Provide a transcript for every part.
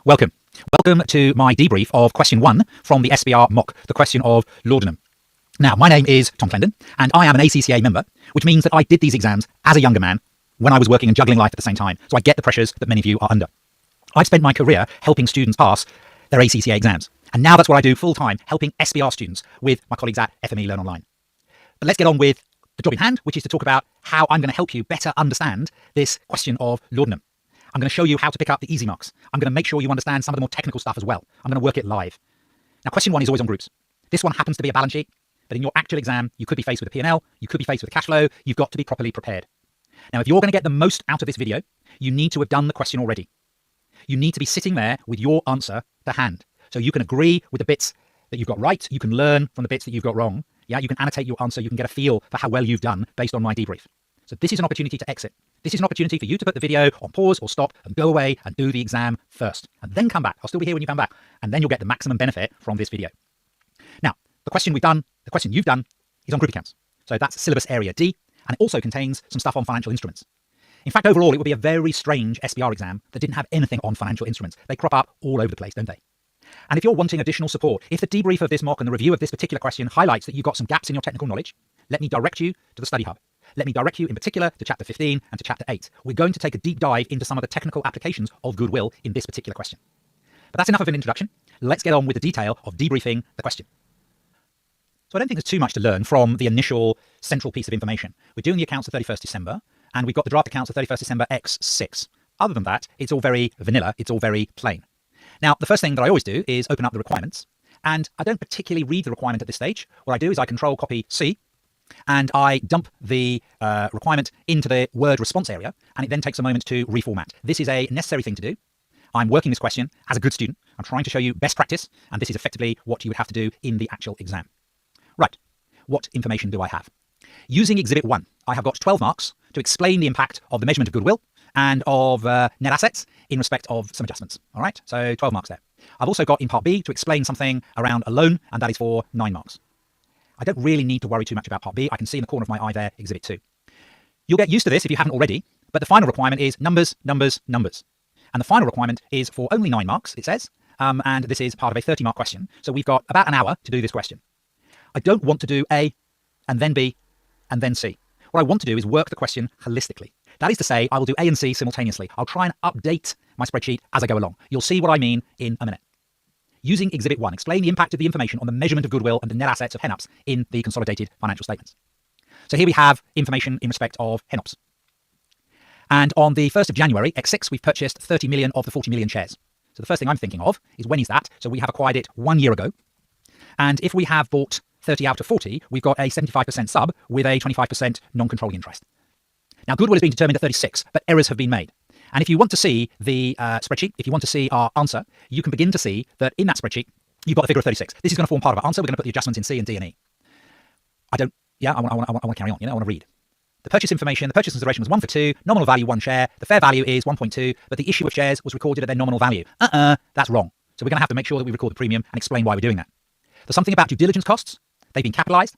Welcome. Welcome to my debrief of question 1 from the SBR mock, the question of laudanum. Now, my name is Tom Clendon, and I am an ACCA member, which means that I did these exams as a younger man when I was working and juggling life at the same time, so I get the pressures that many of you are under. I've spent my career helping students pass their ACCA exams, and now that's what I do full-time, helping SBR students with my colleagues at FME Learn Online. But let's get on with the job in hand, which is to talk about how I'm going to help you better understand this question of laudanum. I'm going to show you how to pick up the easy marks. I'm going to make sure you understand some of the more technical stuff as well. I'm going to work it live. Now, question 1 is always on groups. This one happens to be a balance sheet, but in your actual exam, you could be faced with a P&L, you could be faced with a cash flow. You've got to be properly prepared. Now, if you're going to get the most out of this video, you need to have done the question already. You need to be sitting there with your answer to hand. So you can agree with the bits that you've got right. You can learn from the bits that you've got wrong. Yeah, you can annotate your answer. You can get a feel for how well you've done based on my debrief. So this is an opportunity to exit. This is an opportunity for you to put the video on pause or stop and go away and do the exam first, and then come back. I'll still be here when you come back, and then you'll get the maximum benefit from this video. Now, the question you've done is on group accounts. So that's syllabus area D, and it also contains some stuff on financial instruments. In fact, overall, it would be a very strange SBR exam that didn't have anything on financial instruments. They crop up all over the place, don't they? And if you're wanting additional support, if the debrief of this mock and the review of this particular question highlights that you've got some gaps in your technical knowledge, let me direct you to the study hub. Let me direct you in particular to chapter 15 and to chapter 8. We're going to take a deep dive into some of the technical applications of goodwill in this particular question. But that's enough of an introduction. Let's get on with the detail of debriefing the question. So I don't think there's too much to learn from the initial central piece of information. We're doing the accounts of 31st December, and we've got the draft accounts of 31st December X6. Other than that, it's all very vanilla. It's all very plain. Now, the first thing that I always do is open up the requirements, and I don't particularly read the requirement at this stage. What I do is I Control Copy C, and I dump the requirement into the Word response area, and it then takes a moment to reformat. This is a necessary thing to do. I'm working this question as a good student. I'm trying to show you best practice, and this is effectively what you would have to do in the actual exam. Right, what information do I have? Using Exhibit 1, I have got 12 marks to explain the impact of the measurement of goodwill and of net assets in respect of some adjustments. All right, so 12 marks there. I've also got in Part B to explain something around a loan, and that is for 9 marks. I don't really need to worry too much about Part B. I can see in the corner of my eye there, Exhibit 2. You'll get used to this if you haven't already, but the final requirement is numbers, numbers, numbers. And the final requirement is for only 9 marks, it says, and this is part of a 30-mark question. So we've got about an hour to do this question. I don't want to do A, and then B, and then C. What I want to do is work the question holistically. That is to say, I will do A and C simultaneously. I'll try and update my spreadsheet as I go along. You'll see what I mean in a minute. Using Exhibit 1, explain the impact of the information on the measurement of goodwill and the net assets of HENOPS in the consolidated financial statements. So here we have information in respect of HENOPS. And on the 1st of January, X6, we've purchased 30 million of the 40 million shares. So the first thing I'm thinking of is when is that? So we have acquired it 1 year ago. And if we have bought 30 out of 40, we've got a 75% sub with a 25% non-controlling interest. Now, goodwill has been determined at 36, but errors have been made. And if you want to see the spreadsheet, if you want to see our answer, you can begin to see that in that spreadsheet, you've got the figure of 36. This is going to form part of our answer. We're going to put the adjustments in C and D and E. I want to carry on. I want to read. The purchase information, the purchase consideration was 1 for 2, nominal value 1 share. The fair value is 1.2, but the issue of shares was recorded at their nominal value. That's wrong. So we're going to have to make sure that we record the premium and explain why we're doing that. There's something about due diligence costs. They've been capitalized.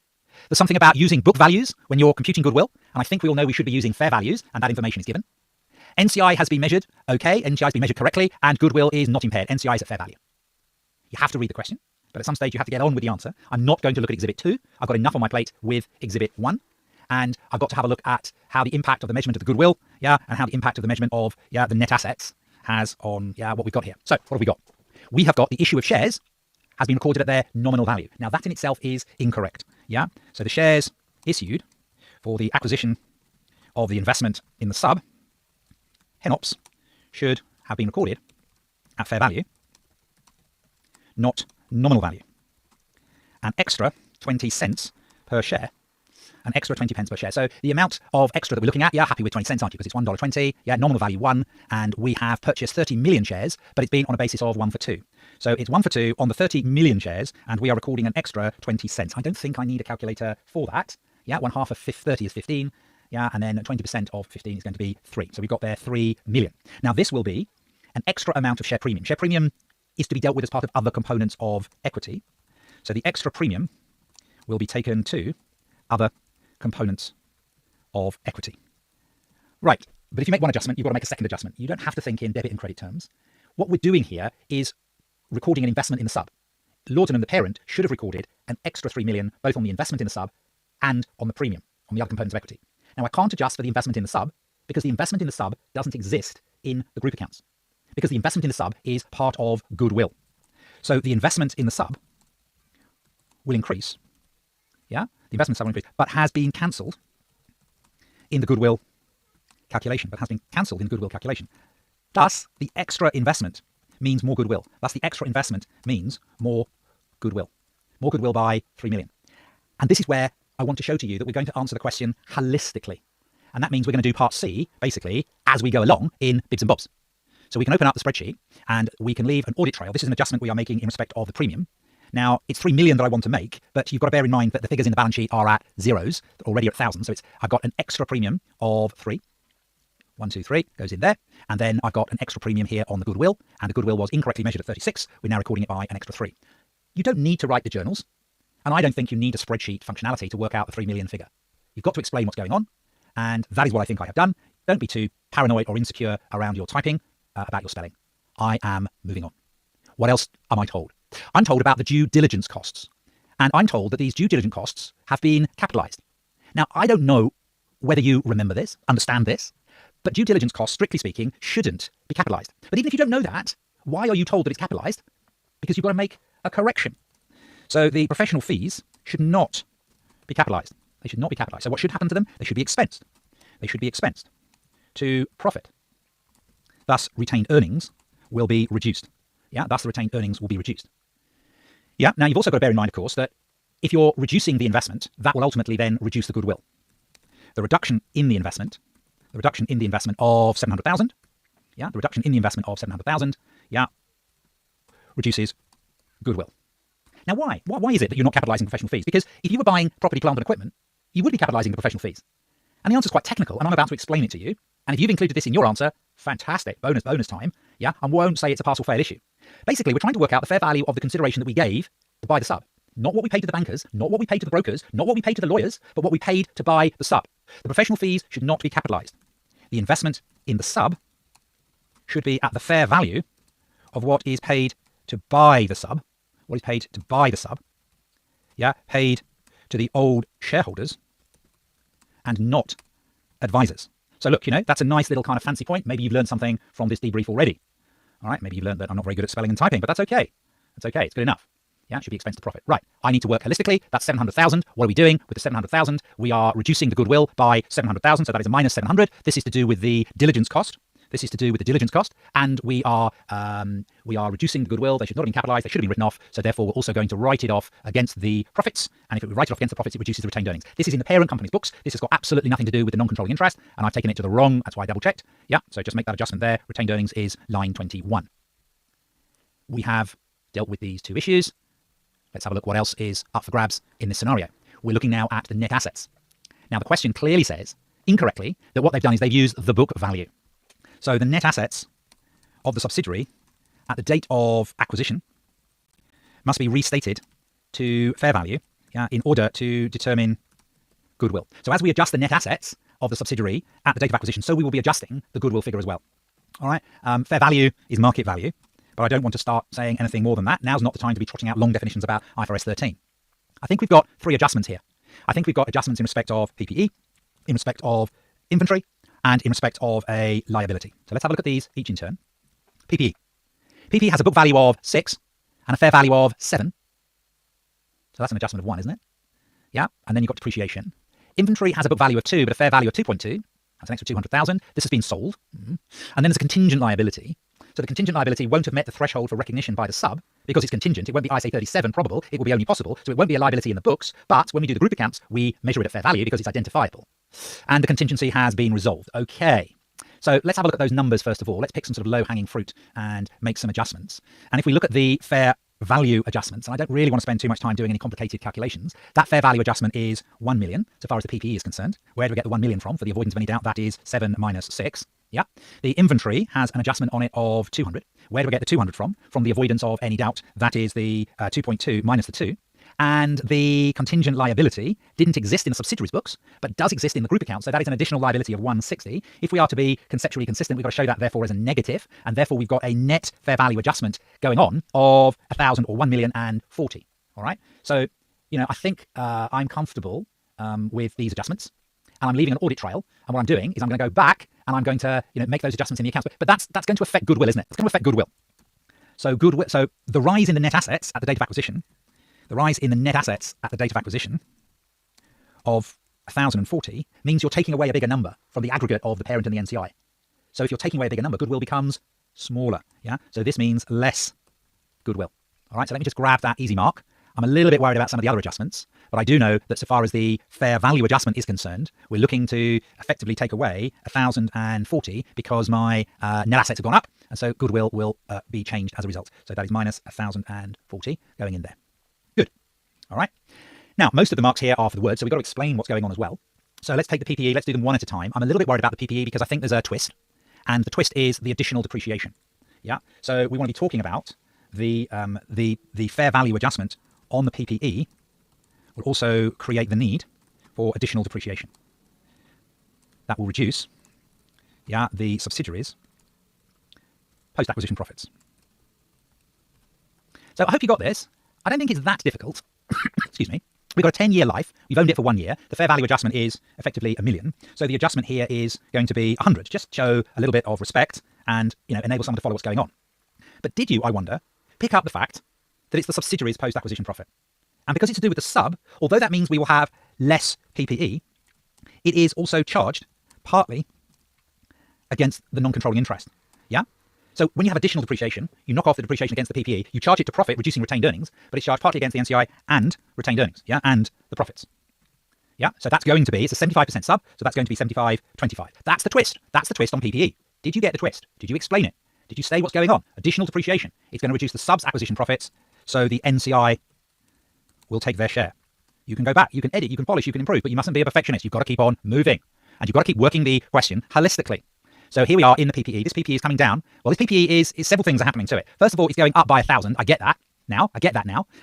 There's something about using book values when you're computing goodwill. And I think we all know we should be using fair values, and that information is given. NCI has been measured. Okay, NCI has been measured correctly, and goodwill is not impaired. NCI is at fair value. You have to read the question, but at some stage you have to get on with the answer. I'm not going to look at Exhibit 2. I've got enough on my plate with Exhibit 1. And I've got to have a look at how the impact of the measurement of the goodwill, and how the impact of the measurement of, the net assets has on, what we've got here. So what have we got? We have got the issue of shares has been recorded at their nominal value. Now that in itself is incorrect. So the shares issued for the acquisition of the investment in the sub, HENOPS, should have been recorded at fair value, not nominal value. An extra 20 cents per share. An extra 20 pence per share. So the amount of extra that we're looking at, happy with 20 cents, aren't you? Because it's $1.20, nominal value 1, and we have purchased 30 million shares, but it's been on a basis of 1 for 2. So it's 1 for 2 on the 30 million shares, and we are recording an extra 20 cents. I don't think I need a calculator for that. 1/2 of 30 is 15. And then 20% of 15 is going to be 3. So we've got there 3 million. Now this will be an extra amount of share premium. Share premium is to be dealt with as part of other components of equity. So the extra premium will be taken to other components of equity. Right, but if you make one adjustment, you've got to make a second adjustment. You don't have to think in debit and credit terms. what we're doing here is recording an investment in the sub. Laudanum, the parent, should have recorded an extra 3 million, both on the investment in the sub and on the premium, on the other components of equity. Now, I can't adjust for the investment in the sub because the investment in the sub doesn't exist in the group accounts, because the investment in the sub is part of goodwill. So the investment in the sub will increase, yeah? The investment in the sub will increase, but has been cancelled in the goodwill calculation, Thus, the extra investment means more goodwill. Thus, the extra investment means more goodwill. More goodwill by 3 million. And this is where I want to show to you that we're going to answer the question holistically. And that means we're going to do part C, basically, as we go along in bits and bobs. So we can open up the spreadsheet and we can leave an audit trail. This is an adjustment we are making in respect of the premium. Now, it's 3 million that I want to make, but you've got to bear in mind that the figures in the balance sheet are at zeros, already at 1,000. So I've got an extra premium of 3. 1, 2, 3 goes in there. And then I've got an extra premium here on the goodwill. And the goodwill was incorrectly measured at 36. We're now recording it by an extra 3. You don't need to write the journals. And I don't think you need a spreadsheet functionality to work out the 3 million figure. You've got to explain what's going on. And that is what I think I have done. Don't be too paranoid or insecure around your typing, about your spelling. I am moving on. What else am I told? I'm told about the due diligence costs. And I'm told that these due diligence costs have been capitalized. Now, I don't know whether you remember this, understand this, but due diligence costs, strictly speaking, shouldn't be capitalized. But even if you don't know that, why are you told that it's capitalized? Because you've got to make a correction. So the professional fees should not be capitalized. They should not be capitalized. So what should happen to them? They should be expensed. They should be expensed to profit. Thus, retained earnings will be reduced. Yeah, thus the retained earnings will be reduced. Yeah, now you've also got to bear in mind, of course, that if you're reducing the investment, that will ultimately then reduce the goodwill. The reduction in the investment of 700,000, yeah, the reduction in the investment of 700,000, yeah, reduces goodwill. Now, why? Why is it that you're not capitalizing professional fees? Because if you were buying property, plant and equipment, you would be capitalizing the professional fees. And the answer is quite technical, and I'm about to explain it to you. And if you've included this in your answer, fantastic, bonus time, yeah, and won't say it's a pass or fail issue. Basically, we're trying to work out the fair value of the consideration that we gave to buy the sub. Not what we paid to the bankers, not what we paid to the brokers, not what we paid to the lawyers, but what we paid to buy the sub. The professional fees should not be capitalized. The investment in the sub should be at the fair value of what is paid to buy the sub. What is paid to buy the sub, yeah, paid to the old shareholders and not advisors. So look, that's a nice little kind of fancy point. Maybe you've learned something from this debrief already. All right, maybe you've learned that I'm not very good at spelling and typing, but that's okay. That's okay, it's good enough. Yeah, it should be expense to profit. Right, I need to work holistically. That's 700,000. What are we doing with the 700,000? We are reducing the goodwill by 700,000, so that is a minus 700. This is to do with the diligence cost. And we are reducing the goodwill. They should not have been capitalized. They should have been written off. So therefore, we're also going to write it off against the profits. And if we write it off against the profits, it reduces the retained earnings. This is in the parent company's books. This has got absolutely nothing to do with the non-controlling interest. And I've taken it to the wrong. That's why I double checked. Yeah. So just make that adjustment there. Retained earnings is line 21. We have dealt with these two issues. Let's have a look what else is up for grabs in this scenario. We're looking now at the net assets. Now, the question clearly says, incorrectly, that what they've done is they've used the book value. So the net assets of the subsidiary at the date of acquisition must be restated to fair value, yeah, in order to determine goodwill. So as we adjust the net assets of the subsidiary at the date of acquisition, so we will be adjusting the goodwill figure as well. All right, fair value is market value, but I don't want to start saying anything more than that. Now's not the time to be trotting out long definitions about IFRS 13. I think we've got 3 adjustments here. I think we've got adjustments in respect of PPE, in respect of inventory, and in respect of a liability. So let's have a look at these each in turn. PPE. PPE has a book value of 6 and a fair value of 7. So that's an adjustment of 1, isn't it? Yeah, and then you've got depreciation. Inventory has a book value of 2, but a fair value of 2.2. That's an extra 200,000. This has been sold. And then there's a contingent liability. So the contingent liability won't have met the threshold for recognition by the sub because it's contingent. It won't be ISA 37 probable. It will be only possible. So it won't be a liability in the books. But when we do the group accounts, we measure it at fair value because it's identifiable. And the contingency has been resolved. Okay. So let's have a look at those numbers first of all. Let's pick some sort of low-hanging fruit and make some adjustments. And if we look at the fair value adjustments, and I don't really want to spend too much time doing any complicated calculations, that fair value adjustment is 1 million, so far as the PPE is concerned. Where do we get the 1 million from? For the avoidance of any doubt, that is 7 minus 6. Yeah. The inventory has an adjustment on it of 200. Where do we get the 200 from? From the avoidance of any doubt, that is the 2.2 minus the 2. And the contingent liability didn't exist in the subsidiaries books, but does exist in the group account. So that is an additional liability of 160. If we are to be conceptually consistent, we've got to show that therefore as a negative, and therefore we've got a net fair value adjustment going on of 1,000 or 1,040. All right. So, I think I'm comfortable with these adjustments, and I'm leaving an audit trail. And what I'm doing is I'm going to go back and I'm going to, make those adjustments in the accounts. But that's going to affect goodwill, isn't it? It's going to affect goodwill. So goodwill. So the rise in the net assets at the date of acquisition. The rise in the net assets at the date of acquisition of 1,040 means you're taking away a bigger number from the aggregate of the parent and the NCI. So if you're taking away a bigger number, goodwill becomes smaller. Yeah. So this means less goodwill. All right. So let me just grab that easy mark. I'm a little bit worried about some of the other adjustments, but I do know that so far as the fair value adjustment is concerned, we're looking to effectively take away 1,040 because my net assets have gone up. And so goodwill will be changed as a result. So that is minus 1,040 going in there. Good. All right. Now, most of the marks here are for the word, so we've got to explain what's going on as well. So let's take the PPE. Let's do them one at a time. I'm a little bit worried about the PPE because I think there's a twist, and the twist is the additional depreciation. Yeah. So we want to be talking about the fair value adjustment on the PPE will also create the need for additional depreciation. That will reduce, the subsidiaries' post-acquisition profits. So I hope you got this. I don't think it's that difficult. Excuse me. We've got a 10-year life. We've owned it for 1 year. The fair value adjustment is effectively $1 million. So the adjustment here is going to be 100. Just show a little bit of respect and, enable someone to follow what's going on. But did you, I wonder, pick up the fact that it's the subsidiaries post-acquisition profit? And because it's to do with the sub, although that means we will have less PPE, it is also charged partly against the non-controlling interest. Yeah? So when you have additional depreciation, you knock off the depreciation against the PPE, you charge it to profit, reducing retained earnings, but it's charged partly against the NCI and retained earnings, and the profits. Yeah, so that's going to be, it's a 75% sub, so that's going to be 75-25. That's the twist. That's the twist on PPE. Did you get the twist? Did you explain it? Did you say what's going on? Additional depreciation. It's going to reduce the sub's acquisition profits, so the NCI will take their share. You can go back, you can edit, you can polish, you can improve, but you mustn't be a perfectionist. You've got to keep on moving, and you've got to keep working the question holistically. So here we are in the PPE. This PPE is coming down. Well, this PPE is several things are happening to it. First of all, it's going up by 1,000. I get that now.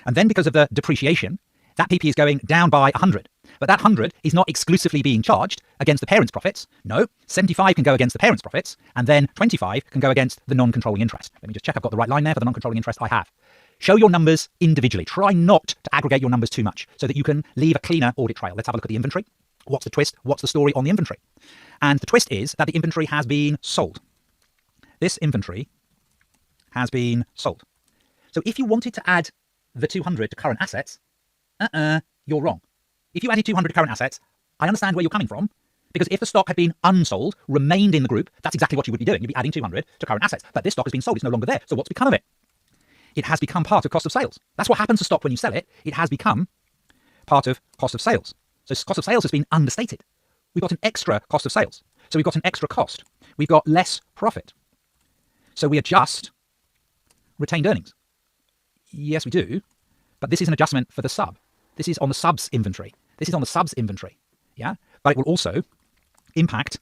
And then because of the depreciation, that PPE is going down by 100. But that 100 is not exclusively being charged against the parent's profits. No, 75 can go against the parent's profits, and then 25 can go against the non-controlling interest. Let me just check I've got the right line there for the non-controlling interest. I have. Show your numbers individually. Try not to aggregate your numbers too much so that you can leave a cleaner audit trail. Let's have a look at the inventory. What's the twist? What's the story on the inventory? And the twist is that the inventory has been sold. This inventory has been sold. So if you wanted to add the 200 to current assets, you're wrong. If you added 200 to current assets, I understand where you're coming from, because if the stock had been unsold, remained in the group, that's exactly what you would be doing. You'd be adding 200 to current assets. But this stock has been sold. It's no longer there. So what's become of it? It has become part of cost of sales. That's what happens to stock when you sell it. It has become part of cost of sales. So cost of sales has been understated. We've got an extra cost of sales. So we've got an extra cost. We've got less profit. So we adjust retained earnings. Yes, we do. But this is an adjustment for the sub. This is on the sub's inventory. This is on the sub's inventory. Yeah. But it will also impact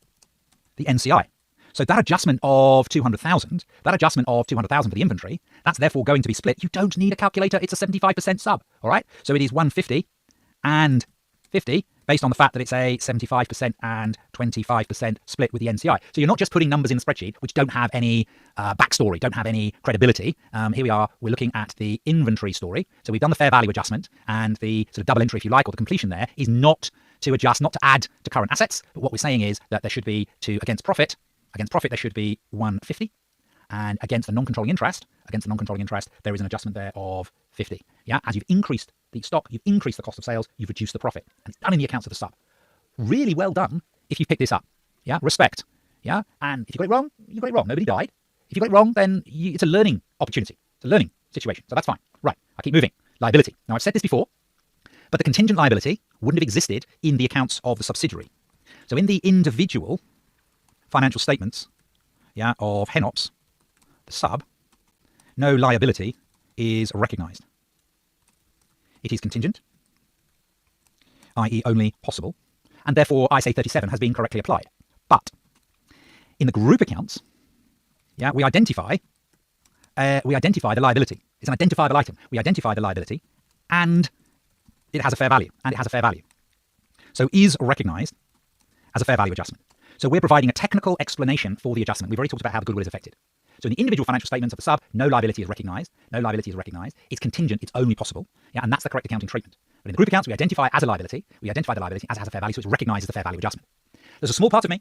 the NCI. So that adjustment of 200,000, for the inventory, that's therefore going to be split. You don't need a calculator. It's a 75% sub. All right. So it is 150 and 50 based on the fact that it's a 75% and 25% split with the NCI. So you're not just putting numbers in the spreadsheet which don't have any backstory, don't have any credibility. Here we are, we're looking at the inventory story. So we've done the fair value adjustment, and the sort of double entry, if you like, or the completion there is not to adjust, not to add to current assets. But what we're saying is that there should be against profit, there should be 150. And against the non-controlling interest, there is an adjustment there of 50. Yeah, as you've increased the stock, you've increased the cost of sales, you've reduced the profit. And it's done in the accounts of the sub. Really well done if you picked this up. Yeah, respect. Yeah, and if you got it wrong, you got it wrong. Nobody died. If you got it wrong, then it's a learning opportunity. It's a learning situation. So that's fine. Right, I keep moving. Liability. Now, I've said this before, but the contingent liability wouldn't have existed in the accounts of the subsidiary. So in the individual financial statements, of HENOPS, the sub, no liability is recognized. It is contingent, i.e. only possible, and therefore ISA 37 has been correctly applied. But in the group accounts, we identify the liability. It's an identifiable item. We identify the liability, and it has a fair value, and it has a fair value. So is recognized as a fair value adjustment. So we're providing a technical explanation for the adjustment. We've already talked about how the goodwill is affected. So in the individual financial statements of the sub, no liability is recognized. No liability is recognized. It's contingent. It's only possible. Yeah, and that's the correct accounting treatment. But in the group accounts, we identify as a liability. We identify the liability as it has a fair value, so it's recognized as the fair value adjustment. There's a small part of me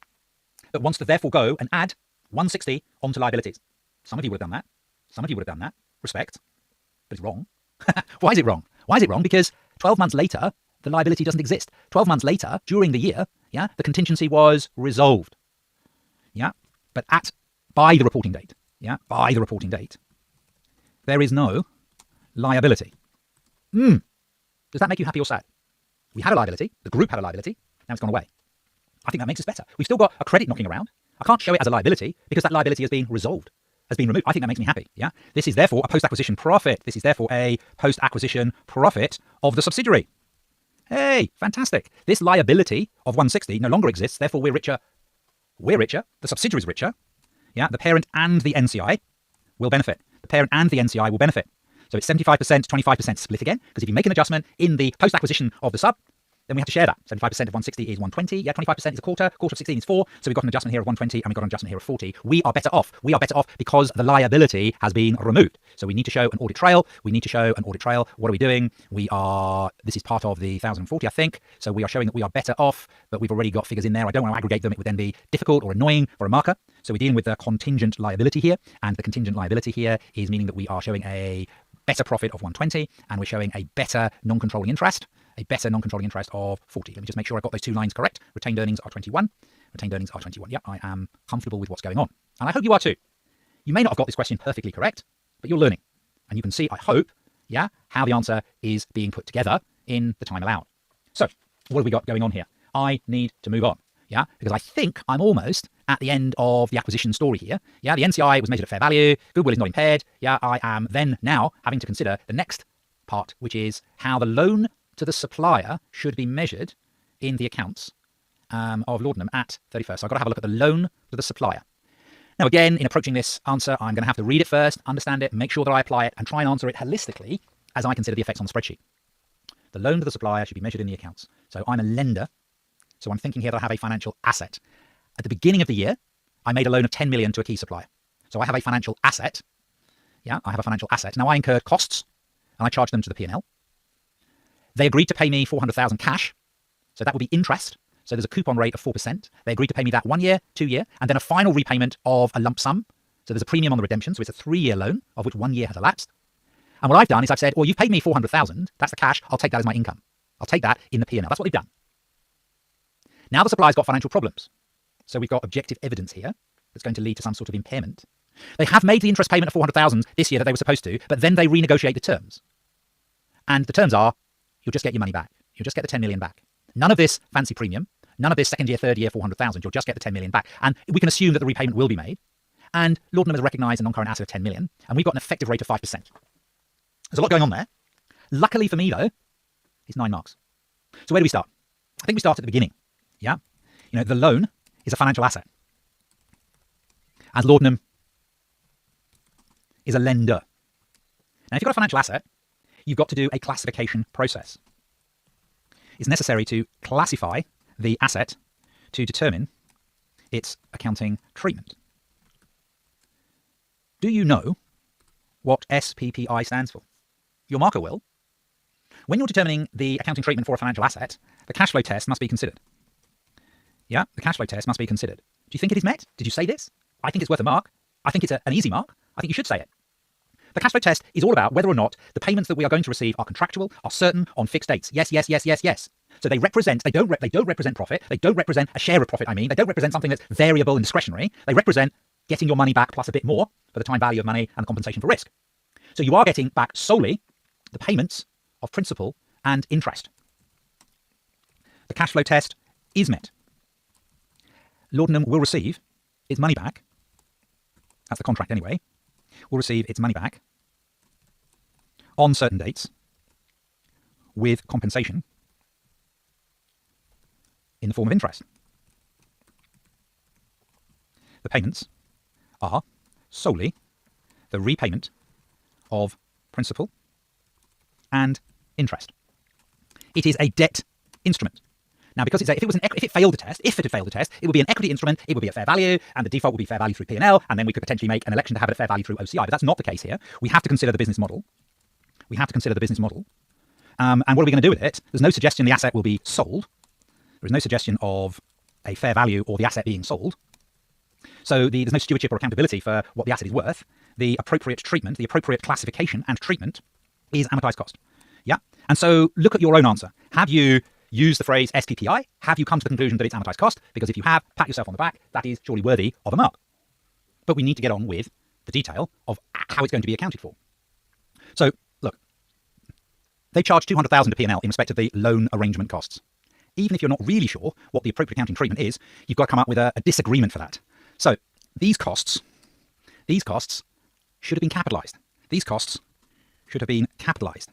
that wants to therefore go and add 160 onto liabilities. Some of you would have done that. Some of you would have done that. Respect. But it's wrong. Why is it wrong? Why is it wrong? Because 12 months later, the liability doesn't exist. 12 months later, during the year, yeah, the contingency was resolved. Yeah, but by the reporting date, yeah, by the reporting date, there is no liability. Does that make you happy or sad? We had a liability. The group had a liability. Now it's gone away. I think that makes us better. We've still got a credit knocking around. I can't show it as a liability because that liability has been resolved, has been removed. I think that makes me happy. Yeah, this is therefore a post-acquisition profit. This is therefore a post-acquisition profit of the subsidiary. Hey, fantastic. This liability of 160 no longer exists. Therefore, we're richer. We're richer. The subsidiary is richer. Yeah, the parent and the NCI will benefit. The parent and the NCI will benefit. So it's 75%, 25% split again, because if you make an adjustment in the post-acquisition of the sub, then we have to share that. 75% of 160 is 120. Yeah, 25% is a quarter. Quarter of 16 is 4. So we've got an adjustment here of 120 and we've got an adjustment here of 40. We are better off. We are better off because the liability has been removed. So we need to show an audit trail. We need to show an audit trail. What are we doing? This is part of the 1040, I think. So we are showing that we are better off, but we've already got figures in there. I don't want to aggregate them. It would then be difficult or annoying for a marker. So we're dealing with the contingent liability here. And the contingent liability here is meaning that we are showing a better profit of 120 and we're showing a better non-controlling interest. A better non-controlling interest of 40. Let me just make sure I've got those two lines correct. Retained earnings are 21. Retained earnings are 21. Yep, I am comfortable with what's going on. And I hope you are too. You may not have got this question perfectly correct, but you're learning. And you can see, I hope, yeah, how the answer is being put together in the time allowed. So, what have we got going on here? I need to move on, yeah, because I think I'm almost at the end of the acquisition story here. Yeah, the NCI was measured at fair value. Goodwill is not impaired. Yeah, I am then now having to consider the next part, which is how the loan to the supplier should be measured in the accounts of laudanum at 31st. So I've got to have a look at the loan to the supplier. Now, again, in approaching this answer, I'm going to have to read it first, understand it, make sure that I apply it, and try and answer it holistically as I consider the effects on the spreadsheet. The loan to the supplier should be measured in the accounts. So I'm a lender. So I'm thinking here that I have a financial asset. At the beginning of the year, I made a loan of 10 million to a key supplier. So I have a financial asset. Yeah, I have a financial asset. Now I incurred costs and I charged them to the P&L. They agreed to pay me 400,000 cash. So that will be interest. So there's a coupon rate of 4%. They agreed to pay me that 1 year, 2 year, and then a final repayment of a lump sum. So there's a premium on the redemption. So it's a 3-year loan of which 1 year has elapsed. And what I've done is I've said, well, you've paid me 400,000. That's the cash. I'll take that as my income. I'll take that in the P&L. That's what they've done. Now the supplier's got financial problems. So we've got objective evidence here that's going to lead to some sort of impairment. They have made the interest payment of 400,000 this year that they were supposed to, but then they renegotiate the terms. And the terms are, you'll just get your money back. You'll just get the 10 million back. None of this fancy premium, none of this second year, third year, 400,000. You'll just get the 10 million back. And we can assume that the repayment will be made. And laudanum has recognised a non-current asset of 10 million. And we've got an effective rate of 5%. There's a lot going on there. Luckily for me, though, it's 9 marks. So where do we start? I think we start at the beginning. Yeah. You know, the loan is a financial asset. As laudanum is a lender. Now, if you've got a financial asset, you've got to do a classification process. It's necessary to classify the asset to determine its accounting treatment. Do you know what SPPI stands for? Your marker will. When you're determining the accounting treatment for a financial asset, the cash flow test must be considered. Yeah, the cash flow test must be considered. Do you think it is met? Did you say this? I think it's worth a mark. I think it's an easy mark. I think you should say it. The cash flow test is all about whether or not the payments that we are going to receive are contractual, are certain, on fixed dates. Yes, yes, yes, yes, yes. So they don't represent profit. They don't represent a share of profit, They don't represent something that's variable and discretionary. They represent getting your money back plus a bit more for the time value of money and compensation for risk. So you are getting back solely the payments of principal and interest. The cash flow test is met. Laudanum will receive its money back. That's the contract anyway. Will receive its money back on certain dates with compensation in the form of interest. The payments are solely the repayment of principal and interest. it is a debt instrument. Now, because if it failed the test, it would be an equity instrument, it would be at fair value, and the default would be fair value through P&L, and then we could potentially make an election to have it at fair value through OCI. But that's not the case here. We have to consider the business model. And what are we going to do with it? There's no suggestion the asset will be sold. There is no suggestion of a fair value or the asset being sold. So there's no stewardship or accountability for what the asset is worth. The appropriate treatment, the appropriate classification and treatment is amortized cost. Yeah. And so look at your own answer. Have you used the phrase SPPI? Have you come to the conclusion that it's amortized cost? Because if you have, pat yourself on the back. That is surely worthy of a mark. But we need to get on with the detail of how it's going to be accounted for. So look, they charge $200,000 to P&L in respect of the loan arrangement costs. Even if you're not really sure what the appropriate accounting treatment is, you've got to come up with a disagreement for that. So these costs should have been capitalized. These costs should have been capitalized.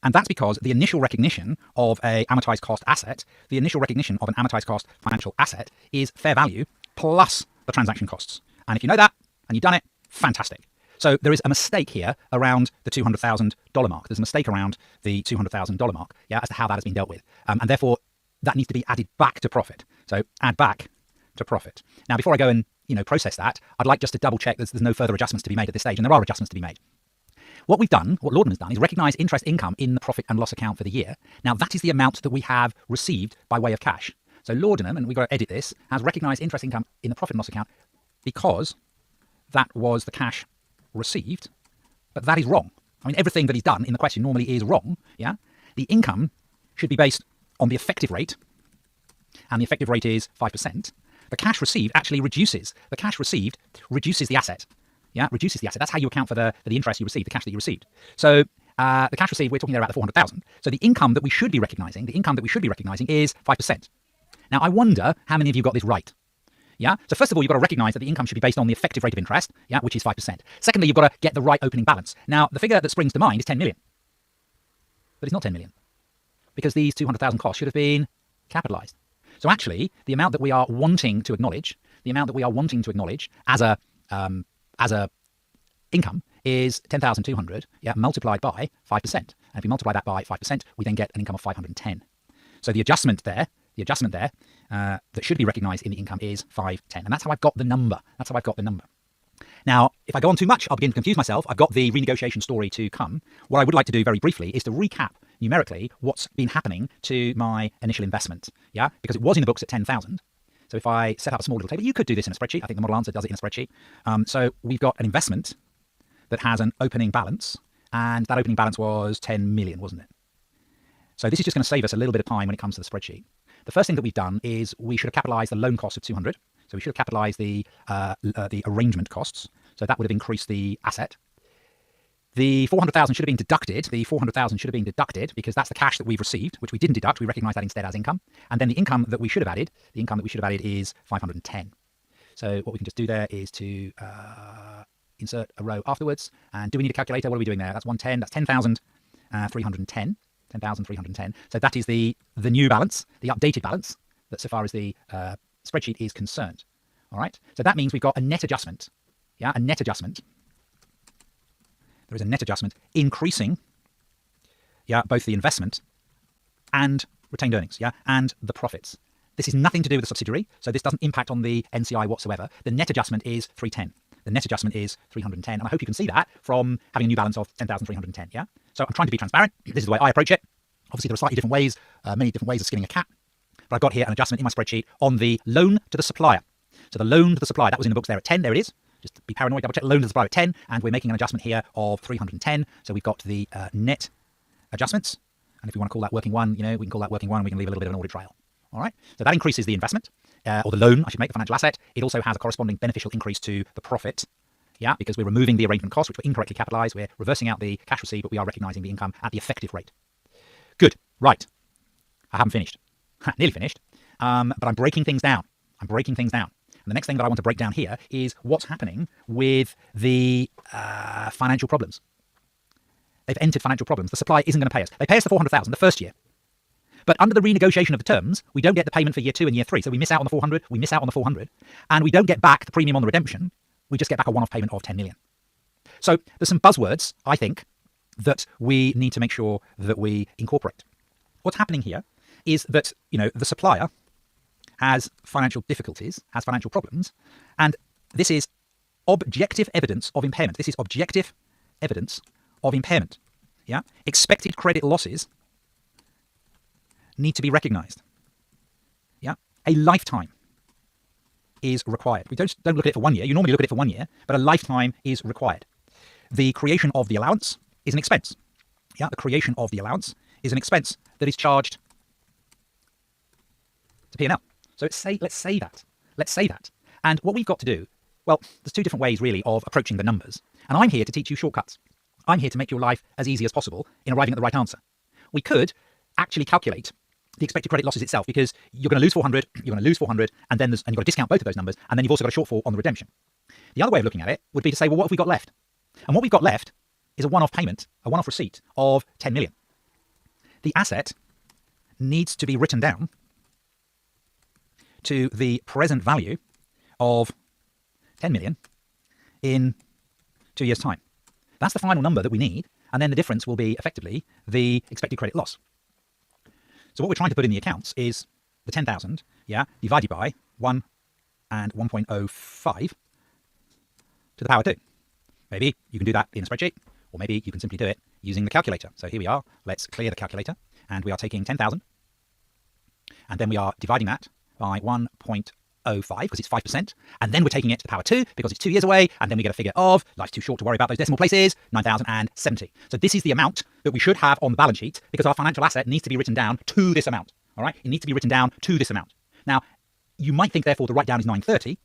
And that's because the initial recognition of an amortized cost asset, the initial recognition of an amortized cost financial asset is fair value plus the transaction costs. And if you know that and you've done it, fantastic. So there is a mistake here around the $200,000 mark. There's a mistake around the $200,000 mark, yeah, as to how that has been dealt with. And therefore, that needs to be added back to profit. So add back to profit. Now, before I go and process that, I'd like just to double check there's no further adjustments to be made at this stage, and there are adjustments to be made. What we've done, what Laudanum has done, is recognise interest income in the profit and loss account for the year. Now, that is the amount that we have received by way of cash. So Laudanum, and we've got to edit this, has recognised interest income in the profit and loss account because that was the cash received, but that is wrong. I mean, everything that he's done in the question normally is wrong, yeah? The income should be based on the effective rate, and the effective rate is 5%. The cash received actually reduces. The cash received reduces the asset. Yeah, reduces the asset. That's how you account for the interest you received, the cash that you received. So the cash received, we're talking there about the 400,000. So the income that we should be recognizing, is 5%. Now, I wonder how many of you got this right. Yeah. So first of all, you've got to recognize that the income should be based on the effective rate of interest, yeah, which is 5%. Secondly, you've got to get the right opening balance. Now, the figure that springs to mind is 10 million. But it's not 10 million because these 200,000 costs should have been capitalized. So actually, the amount that we are wanting to acknowledge, as a income is 10,200, yeah, multiplied by 5%. And if you multiply that by 5%, we then get an income of 510. So the adjustment there that should be recognized in the income is 510. And that's how I've got the number. Now, if I go on too much, I'll begin to confuse myself. I've got the renegotiation story to come. What I would like to do very briefly is to recap numerically what's been happening to my initial investment. Yeah, because it was in the books at 10,000. So if I set up a small little table, you could do this in a spreadsheet. I think the model answer does it in a spreadsheet. So we've got an investment that has an opening balance, and that opening balance was 10 million, wasn't it? So this is just going to save us a little bit of time when it comes to the spreadsheet. The first thing that we've done is we should have capitalized the loan cost of 200. So we should have capitalized the arrangement costs. So that would have increased the asset. The 400,000 should have been deducted. Because that's the cash that we've received, which we didn't deduct. We recognize that instead as income. And then the income that we should have added, is 510. So what we can just do there is to insert a row afterwards. And do we need a calculator? What are we doing there? That's 110. That's 10,310. 10,310. So that is the new balance, the updated balance, that so far as the spreadsheet is concerned. All right. So that means we've got a net adjustment. Yeah, a net adjustment. There is a net adjustment increasing, yeah, both the investment and retained earnings, yeah, and the profits. This is nothing to do with the subsidiary, so this doesn't impact on the NCI whatsoever. The net adjustment is 310. The net adjustment is 310, and I hope you can see that from having a new balance of 10,310, yeah? So I'm trying to be transparent. This is the way I approach it. Obviously, there are slightly different ways, many different ways of skinning a cat, but I've got here an adjustment in my spreadsheet on the loan to the supplier. So the loan to the supplier, that was in the books there at 10, there it is. Just be paranoid, double check the loan to the supplier at 10, and we're making an adjustment here of 310. So we've got the net adjustments, and if we want to call that working one, we can call that working one, and we can leave a little bit of an audit trail. All right, so that increases the investment, or the loan, I should make, the financial asset. It also has a corresponding beneficial increase to the profit, yeah, because we're removing the arrangement costs, which were incorrectly capitalized. We're reversing out the cash received, but we are recognizing the income at the effective rate. Good, right. I haven't finished, nearly finished, but I'm breaking things down. And the next thing that I want to break down here is what's happening with the financial problems. They've entered financial problems. The supplier isn't going to pay us. They pay us the 400,000 the first year. But under the renegotiation of the terms, we don't get the payment for year 2 and year 3. So we miss out on the 400, and we don't get back the premium on the redemption. We just get back a one-off payment of 10 million. So there's some buzzwords, I think, that we need to make sure that we incorporate. what's happening here is that, the supplier has financial difficulties, has financial problems, and this is objective evidence of impairment. This is objective evidence of impairment. Yeah, expected credit losses need to be recognized. Yeah, a lifetime is required. We don't look at it for 1 year. You normally look at it for 1 year, but a lifetime is required. The creation of the allowance is an expense. Yeah, the creation of the allowance is an expense that is charged to P&L. So let's say that. And what we've got to do, well, there's two different ways really of approaching the numbers. And I'm here to teach you shortcuts. I'm here to make your life as easy as possible in arriving at the right answer. We could actually calculate the expected credit losses itself, because you're going to lose 400, you're going to lose 400, and then you've got to discount both of those numbers, and then you've also got a shortfall on the redemption. The other way of looking at it would be to say, well, what have we got left? And what we've got left is a one-off payment, a one-off receipt of 10 million. The asset needs to be written down to the present value of 10 million in 2 years' time. That's the final number that we need, and then the difference will be effectively the expected credit loss. So what we're trying to put in the accounts is the 10,000, divided by 1 and 1.05 to the power 2. Maybe you can do that in a spreadsheet, or maybe you can simply do it using the calculator. So here we are. Let's clear the calculator, and we are taking 10,000, and then we are dividing that by 1.05 because it's 5%, and then we're taking it to the power 2 because it's 2 years away, and then we get a figure of, life's too short to worry about those decimal places, 9,070. So this is the amount that we should have on the balance sheet, because our financial asset needs to be written down to this amount. All right, it needs to be written down to this amount. Now, you might think therefore the write down is 930,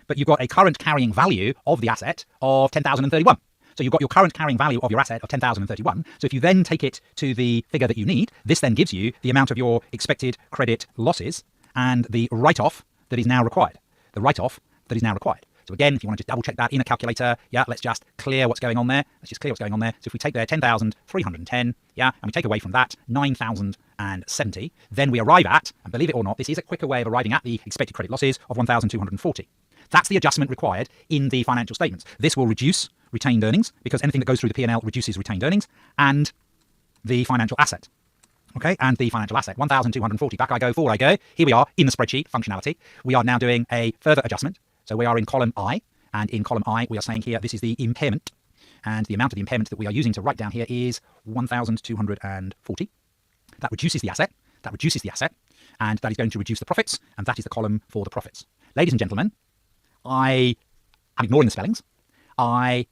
but you've got a current carrying value of the asset of 10,031. So you've got your current carrying value of your asset of 10,031. So if you then take it to the figure that you need, this then gives you the amount of your expected credit losses and the write-off that is now required. The write-off that is now required. So again, if you want to just double check that in a calculator, let's just clear what's going on there. Let's just clear what's going on there. So if we take there 10,310, and we take away from that 9,070, then we arrive at, and believe it or not, this is a quicker way of arriving at the expected credit losses of 1,240. That's the adjustment required in the financial statements. This will reduce retained earnings, because anything that goes through the P&L reduces retained earnings, and the financial asset. Okay, and the financial asset, 1,240. Back I go, forward I go. Here we are in the spreadsheet functionality. We are now doing a further adjustment. So we are in column I, and in column I, we are saying here, this is the impairment. And the amount of the impairment that we are using to write down here is 1,240. That reduces the asset. That reduces the asset. And that is going to reduce the profits. And that is the column for the profits. Ladies and gentlemen, I am ignoring the spellings. I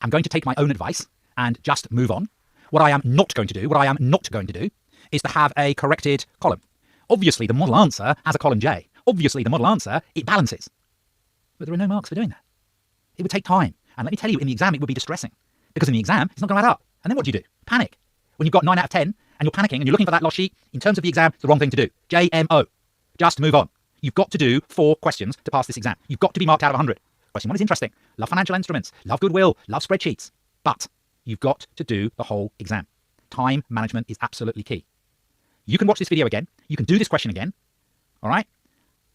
am going to take my own advice and just move on. What I am not going to do, is to have a corrected column. Obviously, the model answer has a column J. Obviously, the model answer, it balances. But there are no marks for doing that. It would take time. And let me tell you, in the exam, it would be distressing. Because in the exam, it's not going to add up. And then what do? Panic. When you've got 9 out of 10, and you're panicking, and you're looking for that loss sheet, in terms of the exam, it's the wrong thing to do. JMO. Just move on. You've got to do 4 questions to pass this exam. You've got to be marked out of 100. Question 1 is interesting. Love financial instruments. Love goodwill. Love spreadsheets. But you've got to do the whole exam. Time management is absolutely key. You can watch this video again. You can do this question again. All right?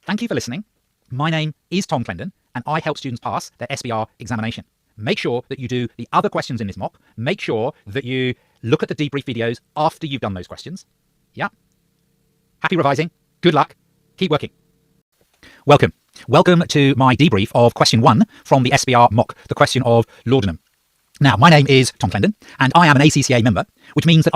Thank you for listening. My name is Tom Clendon, and I help students pass their SBR examination. Make sure that you do the other questions in this mock. Make sure that you look at the debrief videos after you've done those questions. Yeah? Happy revising. Good luck. Keep working. Welcome. Welcome to my debrief of question 1 from the SBR mock, the question of laudanum. Now, my name is Tom Clendon, and I am an ACCA member, which means that